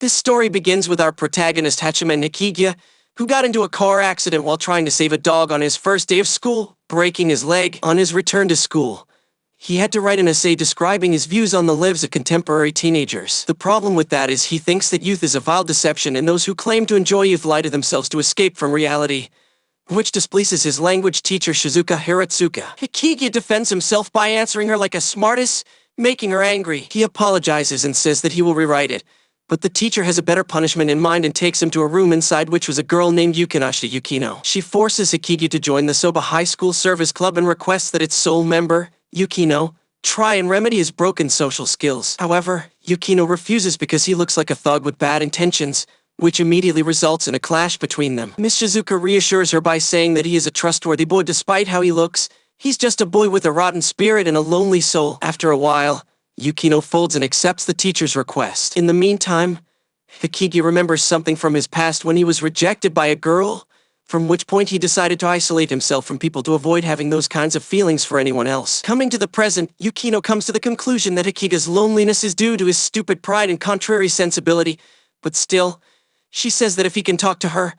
This story begins with our protagonist Hachime Nikigia, who got into a car accident while trying to save a dog on his first day of school, breaking his leg. On his return to school, he had to write an essay describing his views on the lives of contemporary teenagers. The problem with that is he thinks that youth is a vile deception and those who claim to enjoy youth lie to themselves to escape from reality, which displeases his language teacher Shizuka Hiratsuka. Hikigia defends himself by answering her like a smartass, making her angry. He apologizes and says that he will rewrite it, but the teacher has a better punishment in mind and takes him to a room inside which was a girl named Yukinashi Yukino. She forces Hikigia to join the Soba High School Service Club and requests that its sole member, Yukino, try and remedy his broken social skills. However, Yukino refuses because he looks like a thug with bad intentions, which immediately results in a clash between them. Miss Shizuka reassures her by saying that he is a trustworthy boy despite how he looks. He's just a boy with a rotten spirit and a lonely soul. After a while, Yukino folds and accepts the teacher's request. In the meantime, Hikigia remembers something from his past when he was rejected by a girl, from which point he decided to isolate himself from people to avoid having those kinds of feelings for anyone else. Coming to the present, Yukino comes to the conclusion that Hikiga's loneliness is due to his stupid pride and contrary sensibility, but still, she says that if he can talk to her,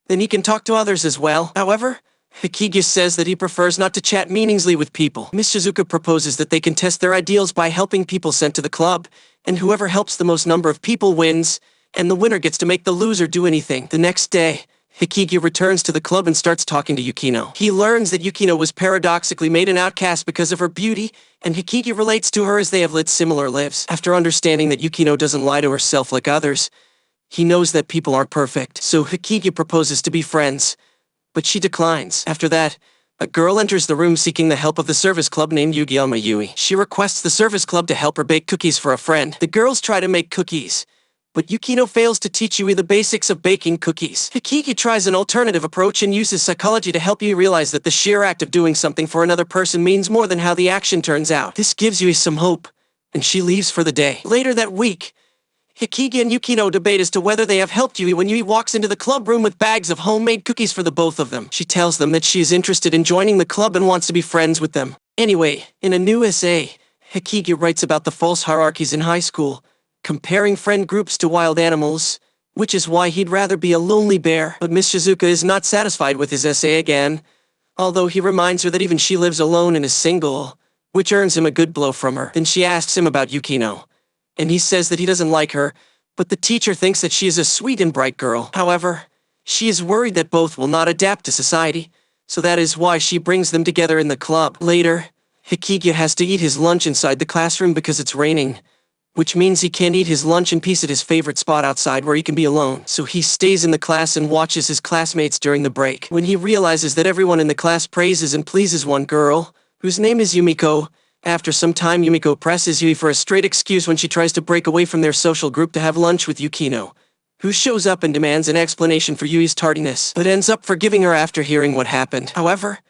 then he can talk to others as well. However, Hikigia says that he prefers not to chat meaningfully with people. Miss Shizuka proposes that they can test their ideals by helping people sent to the club, and whoever helps the most number of people wins, and the winner gets to make the loser do anything. The next day, Hikigia returns to the club and starts talking to Yukino. He learns that Yukino was paradoxically made an outcast because of her beauty, and Hikigia relates to her as they have led similar lives. After understanding that Yukino doesn't lie to herself like others, he knows that people aren't perfect, so Hikigia proposes to be friends, but she declines. After that, a girl enters the room seeking the help of the service club named Yugiyama Yui. She requests the service club to help her bake cookies for a friend. The girls try to make cookies, but Yukino fails to teach Yui the basics of baking cookies. Hikigia tries an alternative approach and uses psychology to help Yui realize that the sheer act of doing something for another person means more than how the action turns out. This gives Yui some hope, and she leaves for the day. Later that week, Hikigia and Yukino debate as to whether they have helped Yui when Yui walks into the club room with bags of homemade cookies for the both of them. She tells them that she is interested in joining the club and wants to be friends with them. Anyway, in a new essay, Hikigia writes about the false hierarchies in high school, comparing friend groups to wild animals, which is why he'd rather be a lonely bear. But Miss Shizuka is not satisfied with his essay again, although he reminds her that even she lives alone and is single, which earns him a good blow from her. Then she asks him about Yukino, and he says that he doesn't like her, but the teacher thinks that she is a sweet and bright girl. However, she is worried that both will not adapt to society, so that is why she brings them together in the club. Later, Hikigia has to eat his lunch inside the classroom because it's raining, which means he can't eat his lunch in peace at his favorite spot outside where he can be alone. So he stays in the class and watches his classmates during the break. When he realizes that everyone in the class praises and pleases one girl, whose name is Yumiko, after some time Yumiko presses Yui for a straight excuse when she tries to break away from their social group to have lunch with Yukino, who shows up and demands an explanation for Yui's tardiness, but ends up forgiving her after hearing what happened. However,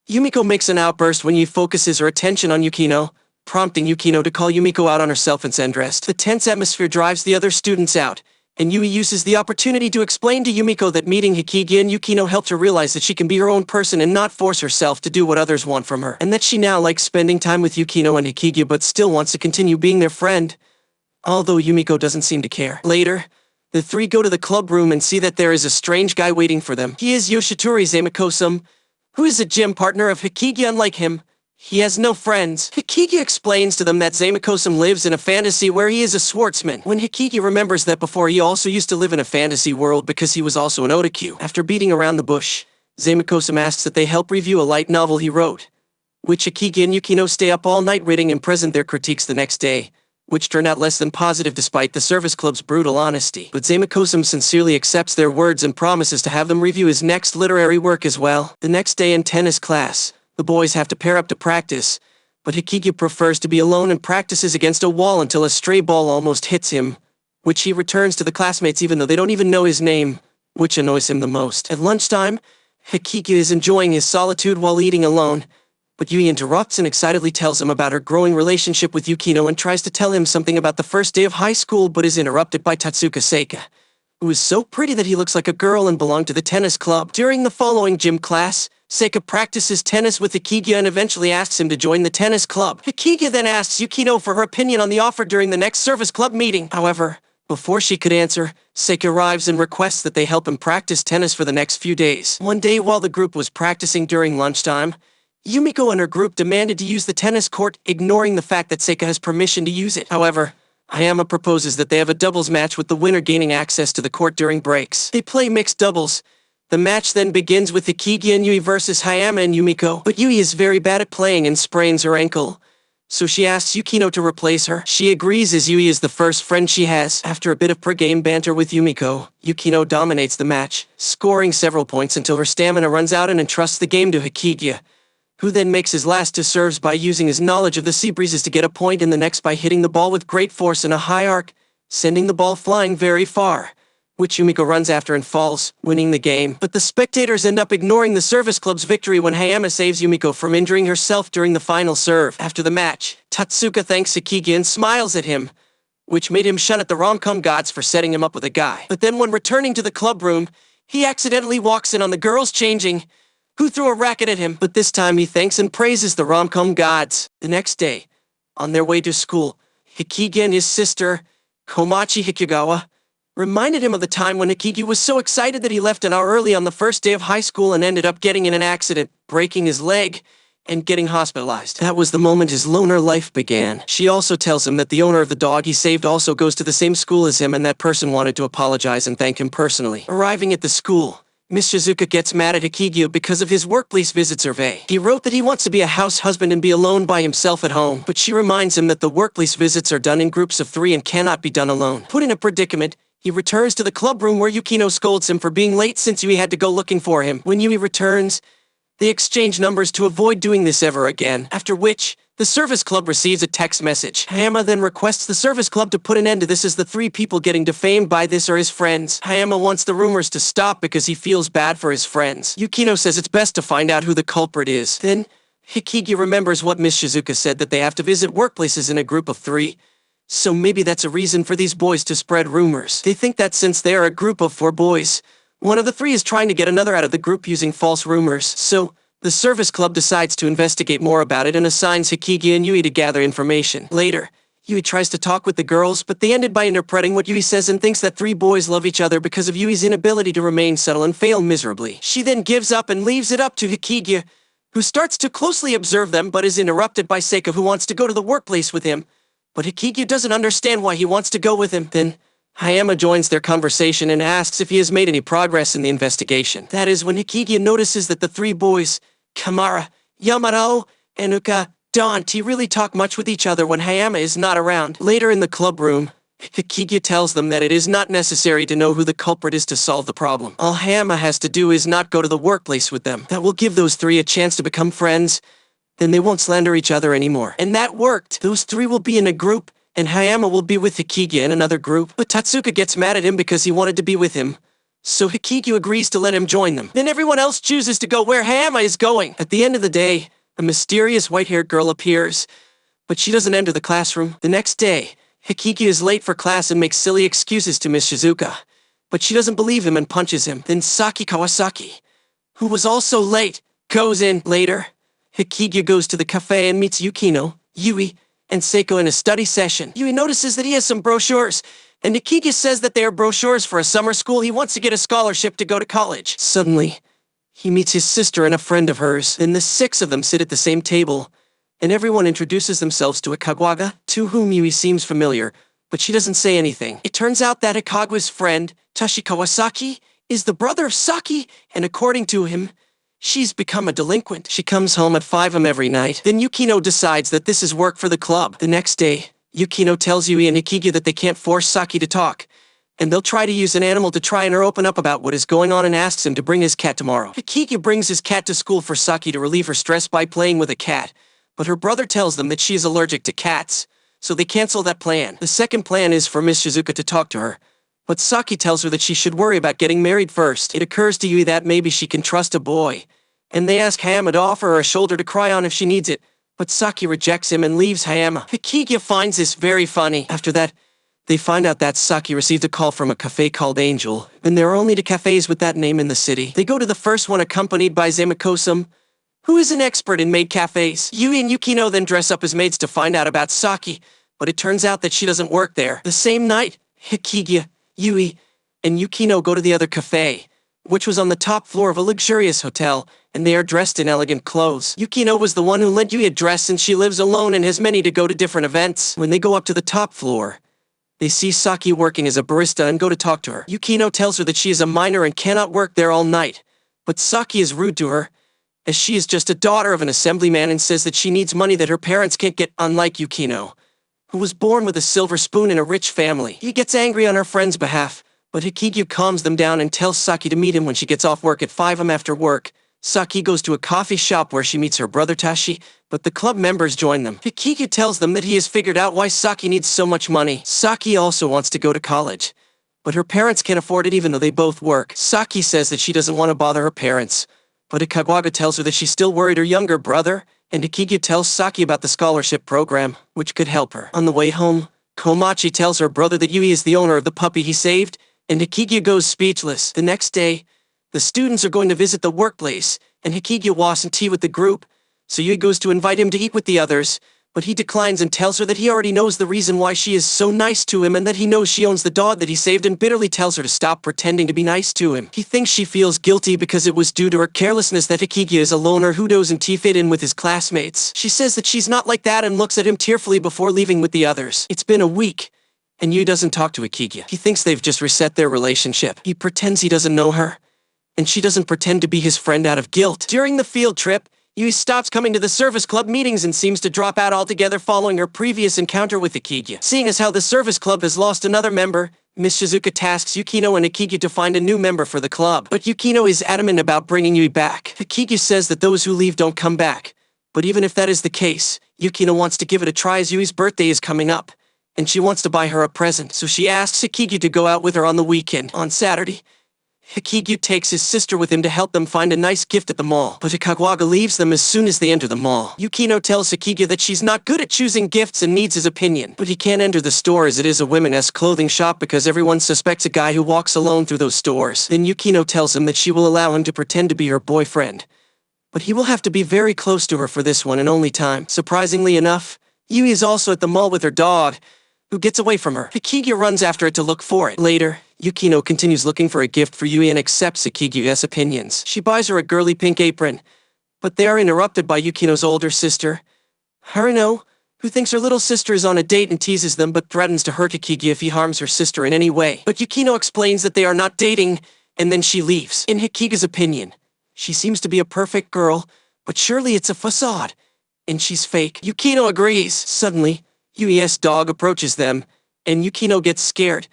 Yumiko makes an outburst when Yui focuses her attention on Yukino, prompting Yukino to call Yumiko out on herself and send dressed. The tense atmosphere drives the other students out, and Yui uses the opportunity to explain to Yumiko that meeting Hikigia and Yukino helped her realize that she can be her own person and not force herself to do what others want from her, and that she now likes spending time with Yukino and Hikigia but still wants to continue being their friend, although Yumiko doesn't seem to care. Later, the three go to the club room and see that there is a strange guy waiting for them. He is Yoshitori Zamakosum, who is a gym partner of Hikigia. Unlike him, he has no friends. Hikigia explains to them that Zamakosum lives in a fantasy where he is a swordsman. When Hikigia remembers that before he also used to live in a fantasy world because he was also an otaku. After beating around the bush, Zamakosum asks that they help review a light novel he wrote, which Hikigia and Yukino stay up all night reading and present their critiques the next day, which turn out less than positive despite the service club's brutal honesty. But Zamakosum sincerely accepts their words and promises to have them review his next literary work as well. The next day in tennis class, the boys have to pair up to practice, but Hikigia prefers to be alone and practices against a wall until a stray ball almost hits him, which he returns to the classmates even though they don't even know his name, which annoys him the most. At lunchtime, Hikigia is enjoying his solitude while eating alone, but Yui interrupts and excitedly tells him about her growing relationship with Yukino and tries to tell him something about the first day of high school but is interrupted by Tatsuka Seika, who is so pretty that he looks like a girl and belonged to the tennis club. During the following gym class, Seika practices tennis with Hikigia and eventually asks him to join the tennis club. Hikigia then asks Yukino for her opinion on the offer during the next service club meeting. However, Before she could answer, Seika arrives and requests that they help him practice tennis for the next few days. One day while the group was practicing during lunchtime, Yumiko and her group demanded to use the tennis court, ignoring the fact that Seika has permission to use it. However, Hayama proposes that they have a doubles match with the winner gaining access to the court during breaks. They play mixed doubles. The match then begins with Hikigi and Yui versus Hayama and Yumiko, but Yui is very bad at playing and sprains her ankle. So she asks Yukino to replace her. She agrees as Yui is the first friend she has. After a bit of per-game banter with Yumiko, Yukino dominates the match, scoring several points until her stamina runs out and entrusts the game to Hikigi, who then makes his last two serves by using his knowledge of the sea breezes to get a point and the next by hitting the ball with great force in a high arc, sending the ball flying very far, which Yumiko runs after and falls, winning the game. But the spectators end up ignoring the service club's victory when Hayama saves Yumiko from injuring herself during the final serve. After the match, Tatsuka thanks Hikigi and smiles at him, which made him shun at the rom-com gods for setting him up with a guy. But then when returning to the club room, he accidentally walks in on the girls changing, who threw a racket at him. But this time he thanks and praises the rom-com gods. The next day, on their way to school, Hikigi and his sister, Komachi Hikigawa, reminded him of the time when Hikigi was so excited that he left an hour early on the first day of high school and ended up getting in an accident, breaking his leg, and getting hospitalized. That was the moment his loner life began. She also tells him that the owner of the dog he saved also goes to the same school as him and that person wanted to apologize and thank him personally. Arriving at the school, Miss Shizuka gets mad at Hikigi because of his workplace visit survey. He wrote that he wants to be a house husband and be alone by himself at home, but she reminds him that the workplace visits are done in groups of 3 and cannot be done alone. Put in a predicament, he returns to the club room where Yukino scolds him for being late since Yui had to go looking for him. When Yui returns, they exchange numbers to avoid doing this ever again, after which, the service club receives a text message. Hayama then requests the service club to put an end to this as the 3 people getting defamed by this are his friends. Hayama wants the rumors to stop because he feels bad for his friends. Yukino says it's best to find out who the culprit is. Then, Hikigi remembers what Miss Shizuka said that they have to visit workplaces in a group of 3. So maybe that's a reason for these boys to spread rumors. They think that since they are a group of 4 boys, one of the 3 is trying to get another out of the group using false rumors. So, the service club decides to investigate more about it and assigns Hikigi and Yui to gather information. Later, Yui tries to talk with the girls, but they ended by interpreting what Yui says and thinks that 3 boys love each other because of Yui's inability to remain subtle and fail miserably. She then gives up and leaves it up to Hikigi, who starts to closely observe them but is interrupted by Seika, who wants to go to the workplace with him. But Hikigi doesn't understand why he wants to go with him. Then, Hayama joins their conversation and asks if he has made any progress in the investigation. That is when Hikigi notices that the 3 boys, Kamara, Yamato, and Uka, don't really talk much with each other when Hayama is not around. Later in the club room, Hikigi tells them that it is not necessary to know who the culprit is to solve the problem. All Hayama has to do is not go to the workplace with them. That will give those 3 a chance to become friends. Then they won't slander each other anymore. And that worked. Those 3 will be in a group, and Hayama will be with Hikigi in another group. But Tatsuka gets mad at him because he wanted to be with him. So Hikigi agrees to let him join them. Then everyone else chooses to go where Hayama is going. At the end of the day, a mysterious white-haired girl appears, but she doesn't enter the classroom. The next day, Hikigi is late for class and makes silly excuses to Miss Shizuka, but she doesn't believe him and punches him. Then Saki Kawasaki, who was also late, goes in. Later, Hikigi goes to the cafe and meets Yukino, Yui, and Seiko in a study session. Yui notices that he has some brochures, and Hikigi says that they are brochures for a summer school he wants to get a scholarship to go to college. Suddenly, he meets his sister and a friend of hers. Then the 6 of them sit at the same table, and everyone introduces themselves to Akagwaga, to whom Yui seems familiar, but she doesn't say anything. It turns out that Akagwa's friend, Tashi Kawasaki, is the brother of Saki, and according to him, she's become a delinquent. She comes home at 5 am every night. Then Yukino decides that this is work for the club. The next day, Yukino tells Yui and Hikigi that they can't force Saki to talk, and they'll try to use an animal to try and open up about what is going on and asks him to bring his cat tomorrow. Hikigi brings his cat to school for Saki to relieve her stress by playing with a cat, but her brother tells them that she is allergic to cats, so they cancel that plan. The second plan is for Miss Shizuka to talk to her, but Saki tells her that she should worry about getting married first. It occurs to Yui that maybe she can trust a boy, and they ask Hayama to offer her a shoulder to cry on if she needs it, but Saki rejects him and leaves Hayama. Hikigi finds this very funny. After that, they find out that Saki received a call from a cafe called Angel, and there are only 2 cafes with that name in the city. They go to the first one accompanied by Zemako-san, who is an expert in maid cafes. Yui and Yukino then dress up as maids to find out about Saki, but it turns out that she doesn't work there. The same night, Hikigia, Yui, and Yukino go to the other cafe, which was on the top floor of a luxurious hotel, and they are dressed in elegant clothes. Yukino was the one who lent Yui a dress since she lives alone and has many to go to different events. When they go up to the top floor, they see Saki working as a barista and go to talk to her. Yukino tells her that she is a minor and cannot work there all night, but Saki is rude to her, as she is just a daughter of an assemblyman and says that she needs money that her parents can't get, unlike Yukino, who was born with a silver spoon in a rich family. He gets angry on her friend's behalf, but Hikigyu calms them down and tells Saki to meet him when she gets off work at 5 am after work. Saki goes to a coffee shop where she meets her brother Tashi, but the club members join them. Hikigyu tells them that he has figured out why Saki needs so much money. Saki also wants to go to college, but her parents can't afford it even though they both work. Saki says that she doesn't want to bother her parents, but Ikagawa tells her that she's still worried her younger brother, and Hikigyu tells Saki about the scholarship program, which could help her. On the way home, Komachi tells her brother that Yui is the owner of the puppy he saved, and Hikigyu goes speechless. The next day, the students are going to visit the workplace, and Hikigyu wants some tea with the group, so Yui goes to invite him to eat with the others, but he declines and tells her that he already knows the reason why she is so nice to him and that he knows she owns the dog that he saved, and bitterly tells her to stop pretending to be nice to him. He thinks she feels guilty because it was due to her carelessness that Hikigyu is a loner who doesn't fit in with his classmates. She says that she's not like that and looks at him tearfully before leaving with the others. It's been a week, and Yui doesn't talk to Hikigyu. He thinks they've just reset their relationship. He pretends he doesn't know her, and she doesn't pretend to be his friend out of guilt. During the field trip, Yui stops coming to the service club meetings and seems to drop out altogether following her previous encounter with Hikigyu. Seeing as how the service club has lost another member, Miss Shizuka tasks Yukino and Hikigyu to find a new member for the club. But Yukino is adamant about bringing Yui back. Hikigyu says that those who leave don't come back. But even if that is the case, Yukino wants to give it a try as Yui's birthday is coming up, and she wants to buy her a present. So she asks Hikigyu to go out with her on the weekend. On Saturday, Hikigyu takes his sister with him to help them find a nice gift at the mall, but Ikagawa leaves them as soon as they enter the mall. Yukino tells Hikigyu that she's not good at choosing gifts and needs his opinion, but he can't enter the store as it is a women's clothing shop because everyone suspects a guy who walks alone through those stores. Then Yukino tells him that she will allow him to pretend to be her boyfriend, but he will have to be very close to her for this one and only time. Surprisingly enough, Yui is also at the mall with her dog, who gets away from her. Hikigyu runs after it to look for it. Later, Yukino continues looking for a gift for Yui and accepts Hikigyu's opinions. She buys her a girly pink apron, but they are interrupted by Yukino's older sister, Haruno, who thinks her little sister is on a date and teases them but threatens to hurt Hikigyu if he harms her sister in any way. But Yukino explains that they are not dating, and then she leaves. In Hikigyu's opinion, she seems to be a perfect girl, but surely it's a facade, and she's fake. Yukino agrees. Suddenly, Yui's dog approaches them, and Yukino gets scared.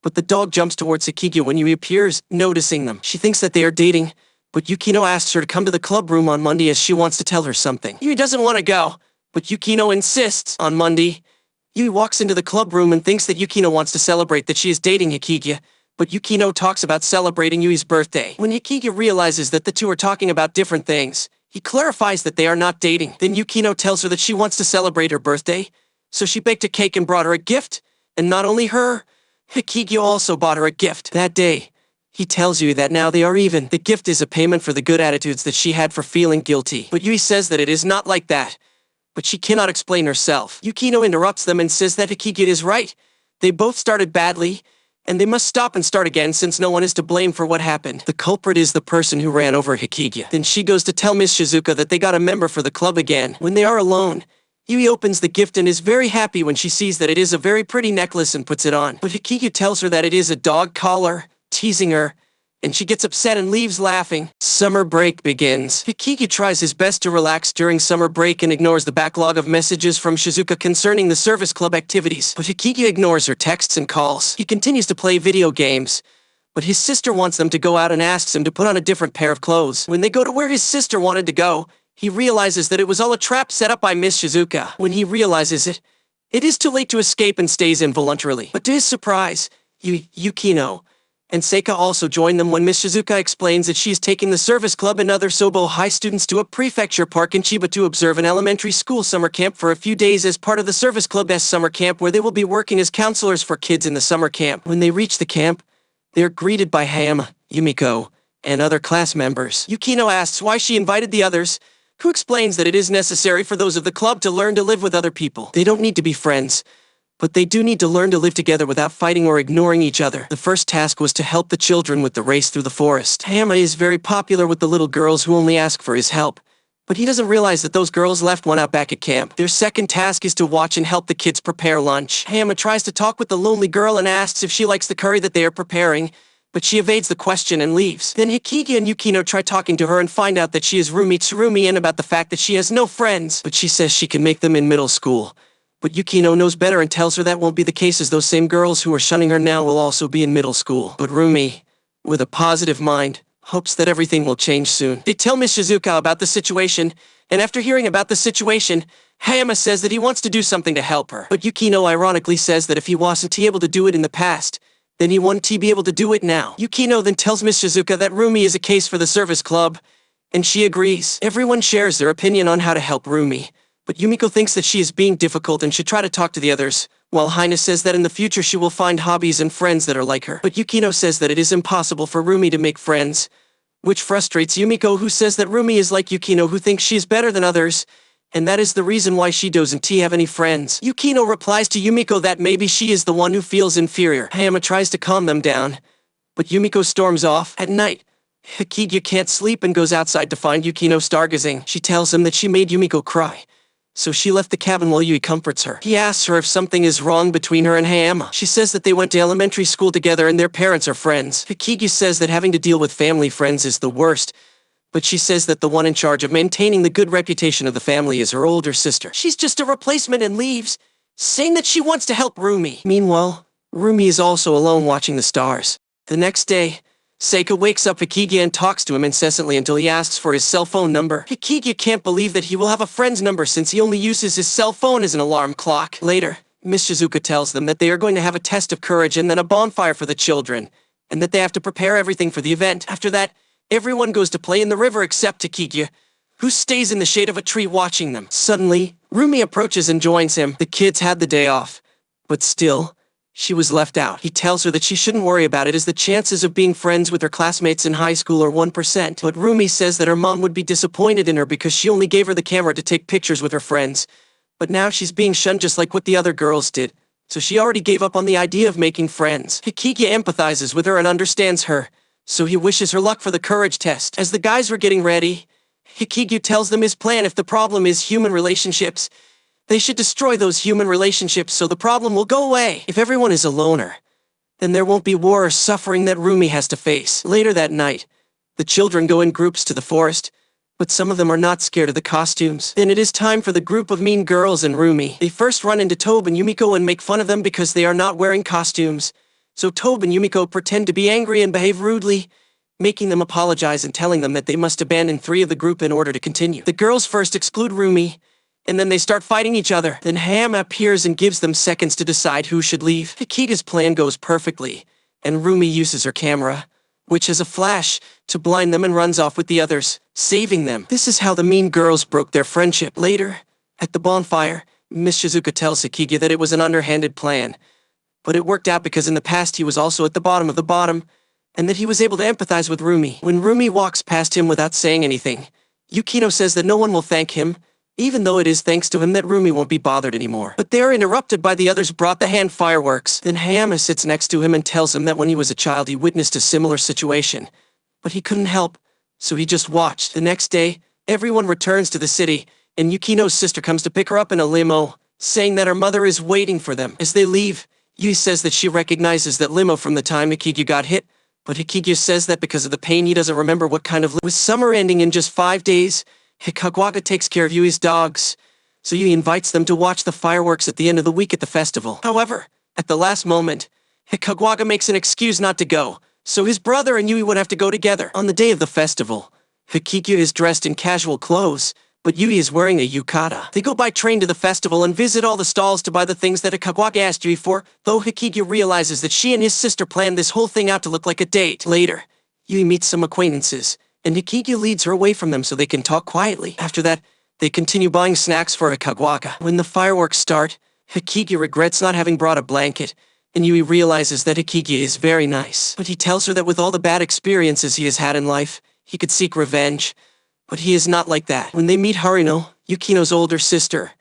But the dog jumps towards Hikigyu when Yui appears, noticing them. She thinks that they are dating, but Yukino asks her to come to the club room on Monday as she wants to tell her something. Yui doesn't want to go, but Yukino insists. On Monday, Yui walks into the club room and thinks that Yukino wants to celebrate that she is dating Hikigyu, but Yukino talks about celebrating Yui's birthday. When Hikigyu realizes that the two are talking about different things, he clarifies that they are not dating. Then Yukino tells her that she wants to celebrate her birthday, so she baked a cake and brought her a gift, and not only her, Hikigyu also bought her a gift. That day, he tells Yui that now they are even. The gift is a payment for the good attitudes that she had for feeling guilty. But Yui says that it is not like that, but she cannot explain herself. Yukino interrupts them and says that Hikigyu is right. They both started badly, and they must stop and start again since no one is to blame for what happened. The culprit is the person who ran over Hikigyu. Then she goes to tell Miss Shizuka that they got a member for the club again. When they are alone, Yui opens the gift and is very happy when she sees that it is a very pretty necklace and puts it on. But Hikigyu tells her that it is a dog collar, teasing her, and she gets upset and leaves laughing. Summer break begins. Hikigyu tries his best to relax during summer break and ignores the backlog of messages from Shizuka concerning the service club activities. But Hikigyu ignores her texts and calls. He continues to play video games, but his sister wants them to go out and asks him to put on a different pair of clothes. When they go to where his sister wanted to go, he realizes that it was all a trap set up by Miss Shizuka. When he realizes it, it is too late to escape and stays involuntarily. But to his surprise, Yukino and Seika also join them when Miss Shizuka explains that she is taking the service club and other Sobo High students to a prefecture park in Chiba to observe an elementary school summer camp for a few days as part of the service club's summer camp, where they will be working as counselors for kids in the summer camp. When they reach the camp, they are greeted by Hayama, Yumiko, and other class members. Yukino asks why she invited the others, who explains that it is necessary for those of the club to learn to live with other people. They don't need to be friends, But they do need to learn to live together without fighting or ignoring each other. The first task was to help the children with the race through the forest. Hayama is very popular with the little girls who only ask for his help. But he doesn't realize that those girls left one out back at camp. Their second task is to watch and help the kids prepare lunch. Hayama tries to talk with the lonely girl and asks if she likes the curry that they are preparing, but she evades the question and leaves. Then Hikigi and Yukino try talking to her and find out that she is Rumi Tsurumi and about the fact that she has no friends. But she says she can make them in middle school. But Yukino knows better and tells her that won't be the case, as those same girls who are shunning her now will also be in middle school. But Rumi, with a positive mind, hopes that everything will change soon. They tell Miss Shizuka about the situation, and after hearing about the situation, Hayama says that he wants to do something to help her. But Yukino ironically says that if he wasn't able to do it in the past, then he wouldn't be able to do it now. Yukino then tells Miss Shizuka that Rumi is a case for the service club, and she agrees. Everyone shares their opinion on how to help Rumi, but Yumiko thinks that she is being difficult and should try to talk to the others, while Haina says that in the future she will find hobbies and friends that are like her. But Yukino says that it is impossible for Rumi to make friends, which frustrates Yumiko, who says that Rumi is like Yukino, who thinks she is better than others, and that is the reason why she doesn't have any friends. Yukino replies to Yumiko that maybe she is the one who feels inferior. Hayama tries to calm them down, but Yumiko storms off. At night, Hikigi can't sleep and goes outside to find Yukino stargazing. She tells him that she made Yumiko cry, so she left the cabin while Yui comforts her. He asks her if something is wrong between her and Hayama. She says that they went to elementary school together and their parents are friends. Hikigi says that having to deal with family friends is the worst, but she says that the one in charge of maintaining the good reputation of the family is her older sister. She's just a replacement and leaves, saying that she wants to help Rumi. Meanwhile, Rumi is also alone watching the stars. The next day, Seika wakes up Hikigi and talks to him incessantly until he asks for his cell phone number. Hikigi can't believe that he will have a friend's number since he only uses his cell phone as an alarm clock. Later, Miss Shizuka tells them that they are going to have a test of courage and then a bonfire for the children, and that they have to prepare everything for the event. After that, everyone goes to play in the river except Hikigi, who stays in the shade of a tree watching them. Suddenly, Rumi approaches and joins him. The kids had the day off, but still, she was left out. He tells her that she shouldn't worry about it, as the chances of being friends with her classmates in high school are 1%. But Rumi says that her mom would be disappointed in her because she only gave her the camera to take pictures with her friends. But now she's being shunned just like what the other girls did, so she already gave up on the idea of making friends. Hikigi empathizes with her and understands her, so he wishes her luck for the courage test. As the guys were getting ready, Hikigi tells them his plan. If the problem is human relationships, they should destroy those human relationships so the problem will go away. If everyone is a loner, then there won't be war or suffering that Rumi has to face. Later that night, the children go in groups to the forest, but some of them are not scared of the costumes. Then it is time for the group of mean girls and Rumi. They first run into Tobe and Yumiko and make fun of them because they are not wearing costumes. So Tobe and Yumiko pretend to be angry and behave rudely, making them apologize and telling them that they must abandon 3 of the group in order to continue. The girls first exclude Rumi, and then they start fighting each other. Then Hayama appears and gives them seconds to decide who should leave. Hikigi's plan goes perfectly, and Rumi uses her camera, which has a flash, to blind them and runs off with the others, saving them. This is how the mean girls broke their friendship. Later, at the bonfire, Miss Shizuka tells Hikigi that it was an underhanded plan, but it worked out because in the past he was also at the bottom of the bottom, and that he was able to empathize with Rumi. When Rumi walks past him without saying anything, Yukino says that no one will thank him, even though it is thanks to him that Rumi won't be bothered anymore. But they are interrupted by the others brought the hand fireworks. Then Hayama sits next to him and tells him that when he was a child he witnessed a similar situation, but he couldn't help, so he just watched. The next day, everyone returns to the city, and Yukino's sister comes to pick her up in a limo, saying that her mother is waiting for them. As they leave, Yui says that she recognizes that limo from the time Hikigi got hit, but Hikigi says that because of the pain he doesn't remember what kind of limo. With summer ending in just 5 days, Hikagawa takes care of Yui's dogs, so Yui invites them to watch the fireworks at the end of the week at the festival. However, at the last moment, Hikagawa makes an excuse not to go, so his brother and Yui would have to go together. On the day of the festival, Hikigi is dressed in casual clothes, but Yui is wearing a yukata. They go by train to the festival and visit all the stalls to buy the things that Hikagawa asked Yui for, though Hikigi realizes that she and his sister planned this whole thing out to look like a date. Later, Yui meets some acquaintances, and Hikigi leads her away from them so they can talk quietly. After that, they continue buying snacks for Hikagawa. When the fireworks start, Hikigi regrets not having brought a blanket, and Yui realizes that Hikigi is very nice. But he tells her that with all the bad experiences he has had in life, he could seek revenge, but he is not like that. When they meet Harino, Yukino's older sister,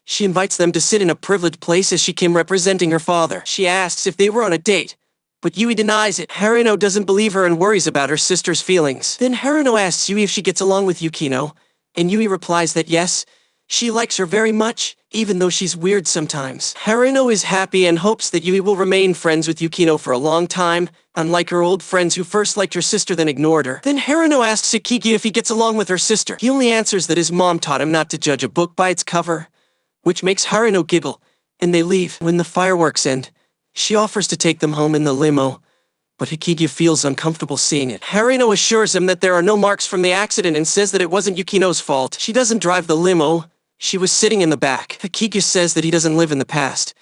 She invites them to sit in a privileged place as she came representing her father. She asks if they were on a date, but Yui denies it. Haruno doesn't believe her and worries about her sister's feelings. Then Haruno asks Yui if she gets along with Yukino, and Yui replies that yes, she likes her very much, even though she's weird sometimes. Haruno is happy and hopes that Yui will remain friends with Yukino for a long time, unlike her old friends who first liked her sister then ignored her. Then Haruno asks Sakigi if he gets along with her sister. He only answers that his mom taught him not to judge a book by its cover, which makes Haruno giggle, and they leave. When the fireworks end, she offers to take them home in the limo, but Hikigi feels uncomfortable seeing it. Haruno assures him that there are no marks from the accident and says that it wasn't Yukino's fault. She doesn't drive the limo. She was sitting in the back. Hikigi says that he doesn't live in the past,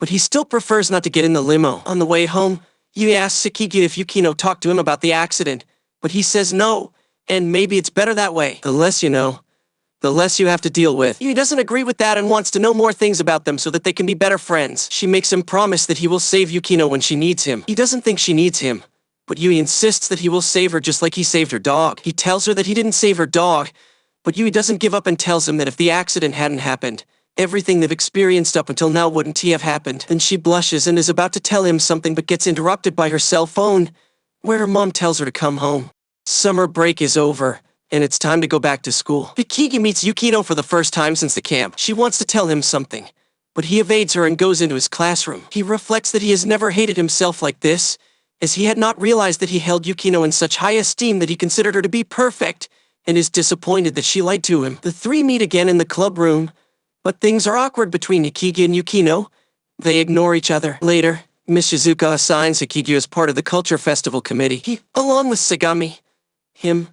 but he still prefers not to get in the limo. On the way home, Yui asks Sakigi if Yukino talked to him about the accident, but he says no, and maybe it's better that way. The less you know, the less you have to deal with. Yui doesn't agree with that and wants to know more things about them so that they can be better friends. She makes him promise that he will save Yukino when she needs him. He doesn't think she needs him, but Yui insists that he will save her just like he saved her dog. He tells her that he didn't save her dog, but Yui doesn't give up and tells him that if the accident hadn't happened, everything they've experienced up until now wouldn't have happened. Then she blushes and is about to tell him something but gets interrupted by her cell phone, where her mom tells her to come home. Summer break is over, and it's time to go back to school. Hikigi meets Yukino for the first time since the camp. She wants to tell him something, but he evades her and goes into his classroom. He reflects that he has never hated himself like this, as he had not realized that he held Yukino in such high esteem that he considered her to be perfect, and is disappointed that she lied to him. The three meet again in the club room, but things are awkward between Hikigi and Yukino. They ignore each other. Later, Miss Shizuka assigns Hikigi as part of the Culture Festival Committee. He, along with Sagami, him,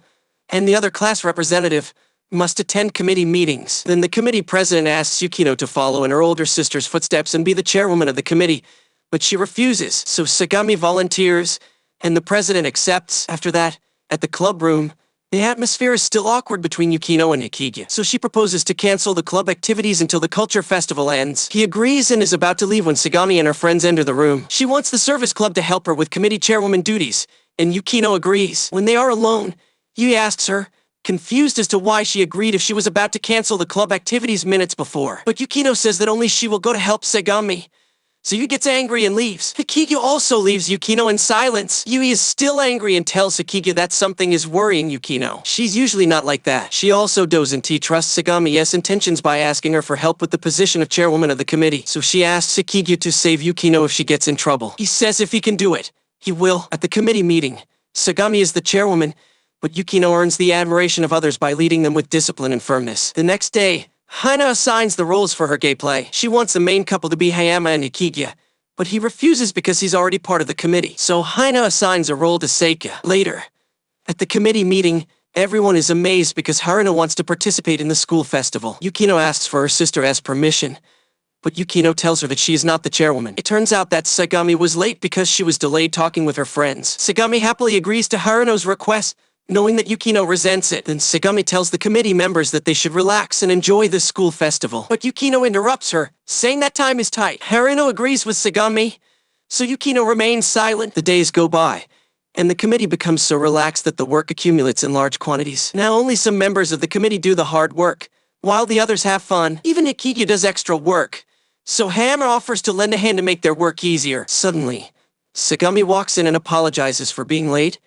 and the other class representative, must attend committee meetings. Then the committee president asks Yukino to follow in her older sister's footsteps and be the chairwoman of the committee, but she refuses, so Sagami volunteers, and the president accepts. After that, at the club room, the atmosphere is still awkward between Yukino and Hikigi, so she proposes to cancel the club activities until the culture festival ends. He agrees and is about to leave when Sagami and her friends enter the room. She wants the service club to help her with committee chairwoman duties, and Yukino agrees. When they are alone, Yui asks her, confused as to why she agreed if she was about to cancel the club activities minutes before. But Yukino says that only she will go to help Sagami. So Yui gets angry and leaves. Hikigi also leaves Yukino in silence. Yui is still angry and tells Hikigi that something is worrying Yukino. She's usually not like that. She also doesn't trust Sagami's intentions by asking her for help with the position of chairwoman of the committee. So she asks Hikigi to save Yukino if she gets in trouble. He says if he can do it, he will. At the committee meeting, Sagami is the chairwoman, but Yukino earns the admiration of others by leading them with discipline and firmness. The next day, Hina assigns the roles for her gay play. She wants the main couple to be Hayama and Hikigi, but he refuses because he's already part of the committee. So Hina assigns a role to Seika. Later, at the committee meeting, everyone is amazed because Haruno wants to participate in the school festival. Yukino asks for her sister's permission, but Yukino tells her that she is not the chairwoman. It turns out that Sagami was late because she was delayed talking with her friends. Sagami happily agrees to Haruno's request, knowing that Yukino resents it. Then Sagami tells the committee members that they should relax and enjoy the school festival. But Yukino interrupts her, saying that time is tight. Haruno agrees with Sagami, so Yukino remains silent. The days go by, and the committee becomes so relaxed that the work accumulates in large quantities. Now only some members of the committee do the hard work, while the others have fun. Even Hikigi does extra work, so Hammer offers to lend a hand to make their work easier. Suddenly, Sagami walks in and apologizes for being late,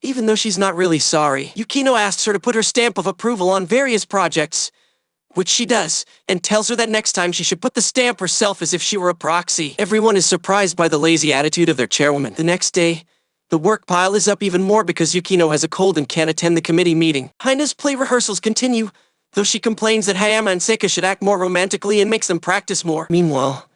even though she's not really sorry. Yukino asks her to put her stamp of approval on various projects, which she does, and tells her that next time she should put the stamp herself as if she were a proxy. Everyone is surprised by the lazy attitude of their chairwoman. The next day, the work pile is up even more because Yukino has a cold and can't attend the committee meeting. Hina's play rehearsals continue, though she complains that Hayama and Seika should act more romantically and makes them practice more. Meanwhile,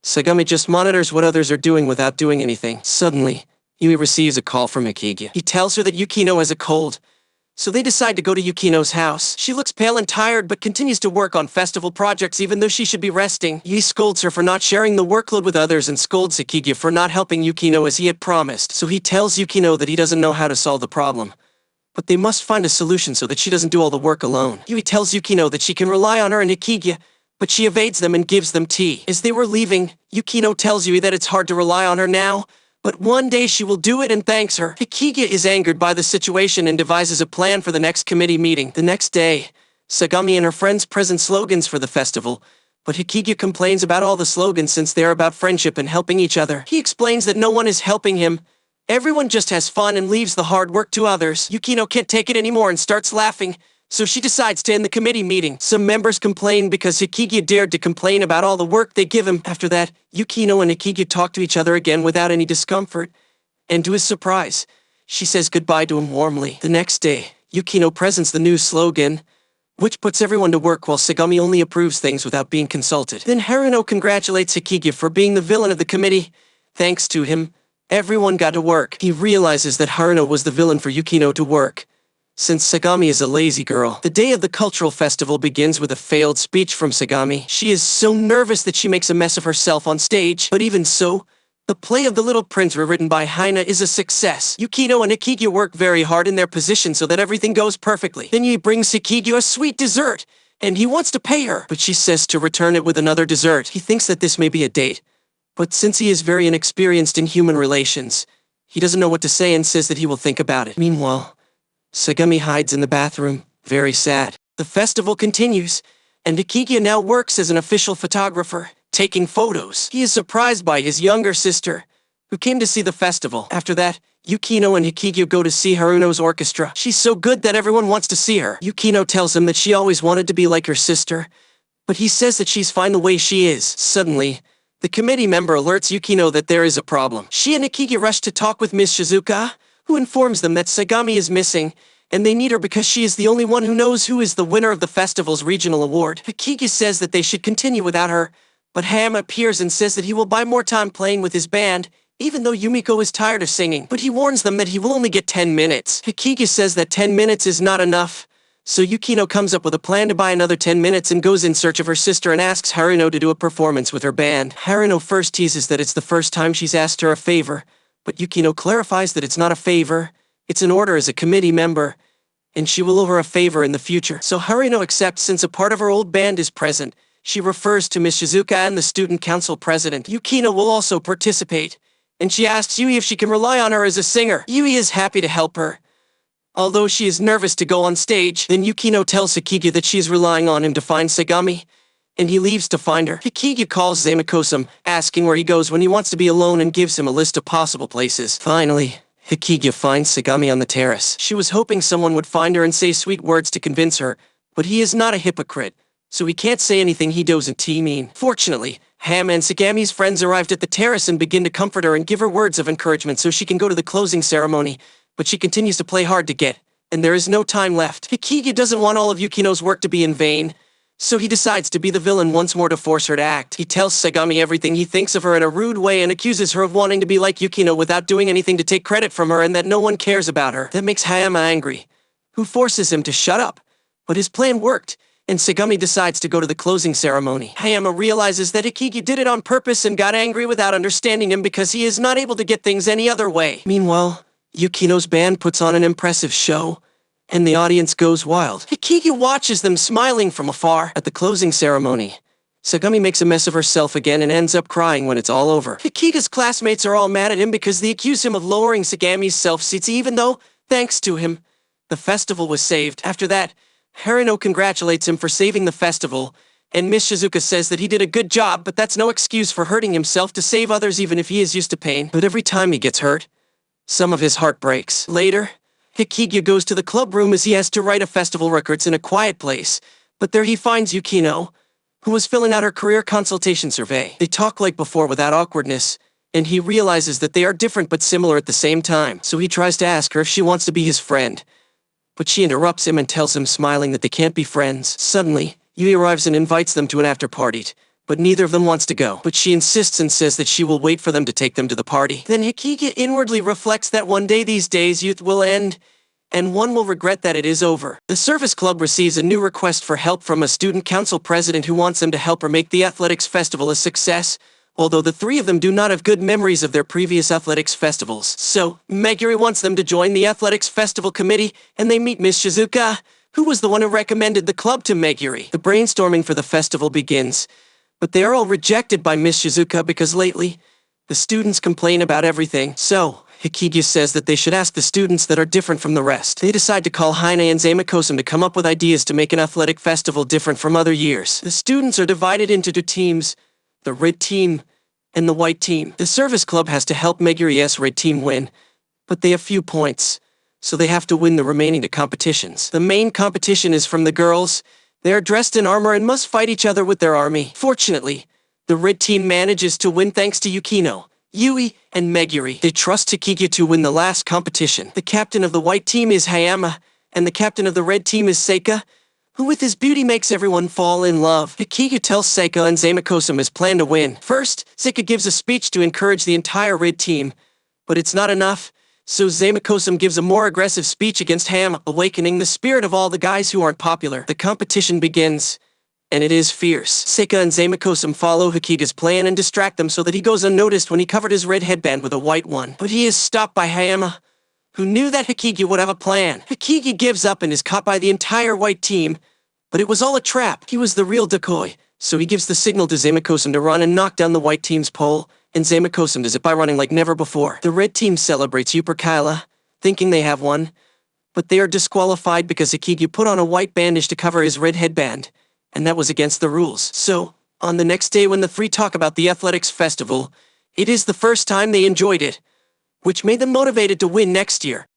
Sagami just monitors what others are doing without doing anything. Suddenly, Yui receives a call from Hikigi. He tells her that Yukino has a cold, so they decide to go to Yukino's house. She looks pale and tired but continues to work on festival projects even though she should be resting. Yui scolds her for not sharing the workload with others and scolds Hikigi for not helping Yukino as he had promised. So he tells Yukino that he doesn't know how to solve the problem, but they must find a solution so that she doesn't do all the work alone. Yui tells Yukino that she can rely on her and Hikigi, but she evades them and gives them tea. As they were leaving, Yukino tells Yui that it's hard to rely on her now, but one day she will do it and thanks her. Hikigi is angered by the situation and devises a plan for the next committee meeting. The next day, Sagami and her friends present slogans for the festival, But Hikigya complains about all the slogans since they're about friendship and helping each other. He explains that no one is helping him. Everyone just has fun and leaves the hard work to others. Yukino can't take it anymore and starts laughing, so she decides to end the committee meeting. Some members complain because Hikigya dared to complain about all the work they give him. After that, Yukino and Hikigya talk to each other again without any discomfort. And to his surprise, she says goodbye to him warmly. The next day, Yukino presents the new slogan, which puts everyone to work while Sagami only approves things without being consulted. Then Haruno congratulates Hikigya for being the villain of the committee. Thanks to him, everyone got to work. He realizes that Haruno was the villain for Yukino to work, since Sagami is a lazy girl. The day of the cultural festival begins with a failed speech from Sagami. She is so nervous that she makes a mess of herself on stage. But even so, the play of The Little Prince written by Haina is a success. Yukino and Hikigya work very hard in their position so that everything goes perfectly. Then he brings Hikigya a sweet dessert, and he wants to pay her, but she says to return it with another dessert. He thinks that this may be a date, but since he is very inexperienced in human relations, he doesn't know what to say and says that he will think about it. Meanwhile, Sagami hides in the bathroom, very sad. The festival continues, and Hikigya now works as an official photographer, taking photos. He is surprised by his younger sister, who came to see the festival. After that, Yukino and Hikigya go to see Haruno's orchestra. She's so good that everyone wants to see her. Yukino tells him that she always wanted to be like her sister, but he says that she's fine the way she is. Suddenly, the committee member alerts Yukino that there is a problem. She and Hikigya rush to talk with Miss Shizuka, who informs them that Sagami is missing, and they need her because she is the only one who knows who is the winner of the festival's regional award. Hikigya says that they should continue without her, but Ham appears and says that he will buy more time playing with his band, even though Yumiko is tired of singing. But he warns them that he will only get 10 minutes. Hikigya says that 10 minutes is not enough, so Yukino comes up with a plan to buy another 10 minutes and goes in search of her sister and asks Haruno to do a performance with her band. Haruno first teases that it's the first time she's asked her a favor, but Yukino clarifies that it's not a favor, it's an order as a committee member, and she will owe her a favor in the future. So Haruno accepts since a part of her old band is present. She refers to Miss Shizuka and the student council president. Yukino will also participate, and she asks Yui if she can rely on her as a singer. Yui is happy to help her, although she is nervous to go on stage. Then Yukino tells Hikigya that she is relying on him to find Sagami, and he leaves to find her. Hikigya calls Zamikosun, asking where he goes when he wants to be alone and gives him a list of possible places. Finally, Hikigya finds Sagami on the terrace. She was hoping someone would find her and say sweet words to convince her, but he is not a hypocrite, so he can't say anything he doesn't mean. Fortunately, Ham and Sagami's friends arrived at the terrace and begin to comfort her and give her words of encouragement so she can go to the closing ceremony, but she continues to play hard to get, and there is no time left. Hikigya doesn't want all of Yukino's work to be in vain, so he decides to be the villain once more to force her to act. He tells Sagami everything he thinks of her in a rude way and accuses her of wanting to be like Yukino without doing anything to take credit from her and that no one cares about her. That makes Hayama angry, who forces him to shut up, but his plan worked, and Sagami decides to go to the closing ceremony. Hayama realizes that Hikigya did it on purpose and got angry without understanding him because he is not able to get things any other way. Meanwhile, Yukino's band puts on an impressive show, and the audience goes wild. Hikigya watches them smiling from afar. At the closing ceremony, Sagami makes a mess of herself again and ends up crying when it's all over. Hikigya's classmates are all mad at him because they accuse him of lowering Sagami's self-esteem even though, thanks to him, the festival was saved. After that, Haruno congratulates him for saving the festival, and Miss Shizuka says that he did a good job, but that's no excuse for hurting himself to save others even if he is used to pain. But every time he gets hurt, some of his heart breaks. Later, Hikigya goes to the club room as he has to write a festival records in a quiet place, but there he finds Yukino, who was filling out her career consultation survey. They talk like before without awkwardness, and he realizes that they are different but similar at the same time, so he tries to ask her if she wants to be his friend. But she interrupts him and tells him smiling that they can't be friends. Suddenly, Yui arrives and invites them to an after-party, but neither of them wants to go. But she insists and says that she will wait for them to take them to the party. Then Hikigya inwardly reflects that one day these days youth will end, and one will regret that it is over. The service club receives a new request for help from a student council president who wants them to help her make the athletics festival a success, although the three of them do not have good memories of their previous athletics festivals. So, Meguri wants them to join the athletics festival committee, and they meet Miss Shizuka, who was the one who recommended the club to Meguri. The brainstorming for the festival begins, but they are all rejected by Miss Shizuka because lately, the students complain about everything. So, Hikigya says that they should ask the students that are different from the rest. They decide to call Haine and Zamakosum to come up with ideas to make an athletic festival different from other years. The students are divided into two teams, the red team and the white team. The service club has to help Meguri's red team win, but they have few points, so they have to win the remaining two competitions. The main competition is from the girls. They are dressed in armor and must fight each other with their army. Fortunately, the red team manages to win thanks to Yukino, Yui, and Meguri. They trust Hikigya to win the last competition. The captain of the white team is Hayama, and the captain of the red team is Seika, who with his beauty makes everyone fall in love. Hikigya tells Seika and Zamakosum his plan to win. First, Seika gives a speech to encourage the entire red team, but it's not enough, so Zamakosum gives a more aggressive speech against Ham, awakening the spirit of all the guys who aren't popular. The competition begins, and it is fierce. Seika and Zamakosum follow Hikigya's plan and distract them so that he goes unnoticed when he covered his red headband with a white one. But he is stopped by Hayama, who knew that Hikigya would have a plan. Hikigya gives up and is caught by the entire white team, but it was all a trap. He was the real decoy, so he gives the signal to Zamakosum to run and knock down the white team's pole, and Zamakosum does it by running like never before. The red team celebrates Yuperkaila, thinking they have won, but they are disqualified because Hikigya put on a white bandage to cover his red headband, and that was against the rules. So, on the next day when the three talk about the athletics festival, it is the first time they enjoyed it, which made them motivated to win next year.